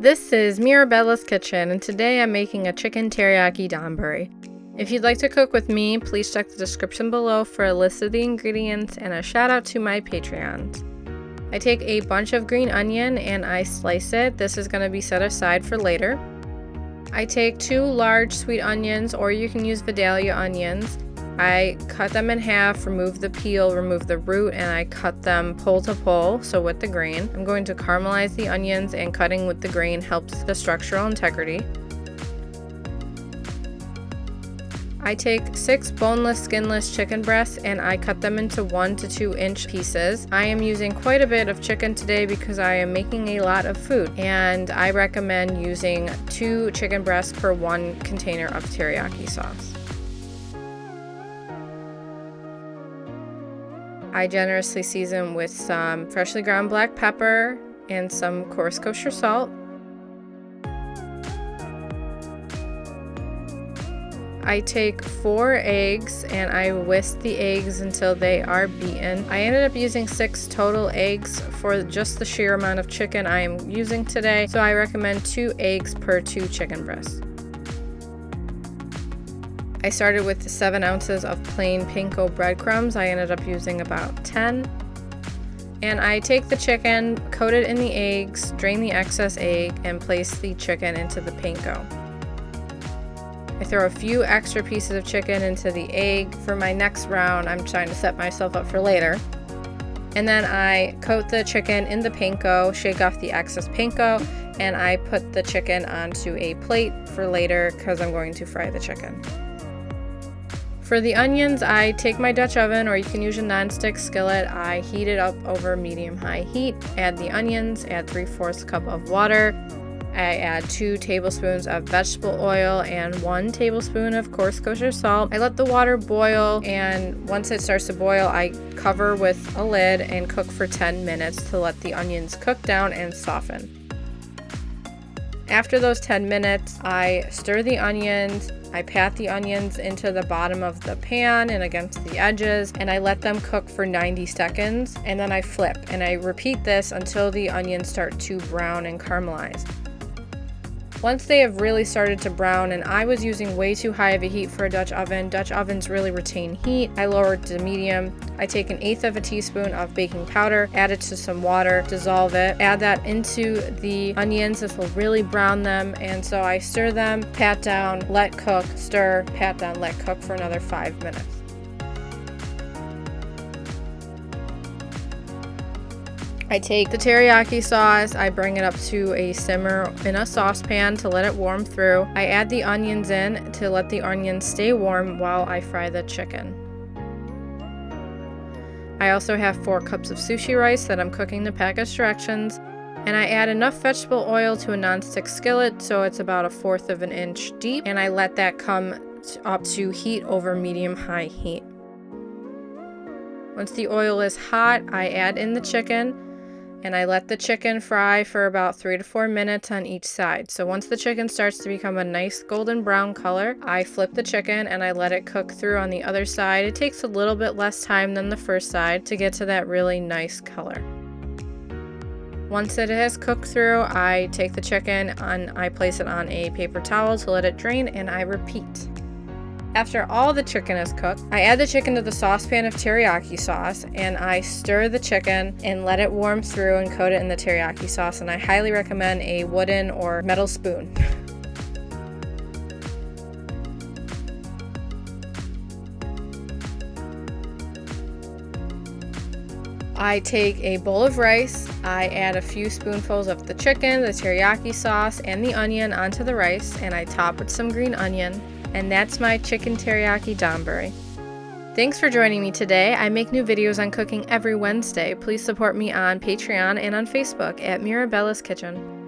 This is Mirabella's Kitchen, and today I'm making a chicken teriyaki donburi. If you'd like to cook with me, please check the description below for a list of the ingredients and a shout out to my Patreons. I take a bunch of green onion and I slice it. This is going to be set aside for later. I take 2 large sweet onions, or you can use Vidalia onions. I cut them in half, remove the peel, remove the root, and I cut them pole to pole, so with the grain. I'm going to caramelize the onions, and cutting with the grain helps the structural integrity. I take 6 boneless, skinless chicken breasts and I cut them into 1 to 2 inch pieces. I am using quite a bit of chicken today because I am making a lot of food, and I recommend using 2 chicken breasts per 1 container of teriyaki sauce. I generously season with some freshly ground black pepper and some coarse kosher salt. I take 4 eggs and I whisk the eggs until they are beaten. I ended up using 6 total eggs for just the sheer amount of chicken I am using today, so I recommend 2 eggs per 2 chicken breasts. I started with 7 ounces of plain panko breadcrumbs. I ended up using about 10. And I take the chicken, coat it in the eggs, drain the excess egg, and place the chicken into the panko. I throw a few extra pieces of chicken into the egg. For my next round, I'm trying to set myself up for later. And then I coat the chicken in the panko, shake off the excess panko, and I put the chicken onto a plate for later because I'm going to fry the chicken. For the onions, I take my Dutch oven, or you can use a non-stick skillet. I heat it up over medium-high heat, add the onions, add 3/4 cup of water. I add 2 tablespoons of vegetable oil and 1 tablespoon of coarse kosher salt. I let the water boil, and once it starts to boil, I cover with a lid and cook for 10 minutes to let the onions cook down and soften. After those 10 minutes, I stir the onions. I pat the onions into the bottom of the pan and against the edges, and I let them cook for 90 seconds, and then I flip, and I repeat this until the onions start to brown and caramelize. Once they have really started to brown, and I was using way too high of a heat for a Dutch oven. Dutch ovens really retain heat. I lower it to medium. I take 1/8 of a teaspoon of baking powder, add it to some water, dissolve it, add that into the onions. This will really brown them, and so I stir them, pat down, let cook, stir, pat down, let cook for another 5 minutes. I take the teriyaki sauce, I bring it up to a simmer in a saucepan to let it warm through. I add the onions in to let the onions stay warm while I fry the chicken. I also have 4 cups of sushi rice that I'm cooking the package directions, and I add enough vegetable oil to a non-stick skillet so it's about 1/4 of an inch deep, and I let that come up to heat over medium-high heat. Once the oil is hot, I add in the chicken, and I let the chicken fry for about 3 to 4 minutes on each side. So once the chicken starts to become a nice golden brown color, I flip the chicken and I let it cook through on the other side. It takes a little bit less time than the first side to get to that really nice color. Once it has cooked through, I take the chicken and I place it on a paper towel to let it drain, and I repeat. After all the chicken is cooked, I add the chicken to the saucepan of teriyaki sauce, and I stir the chicken and let it warm through and coat it in the teriyaki sauce, and I highly recommend a wooden or metal spoon. I take a bowl of rice, I add a few spoonfuls of the chicken, the teriyaki sauce, and the onion onto the rice, and I top with some green onion. And that's my chicken teriyaki donburi. Thanks for joining me today. I make new videos on cooking every Wednesday. Please support me on Patreon and on Facebook at Mirabella's Kitchen.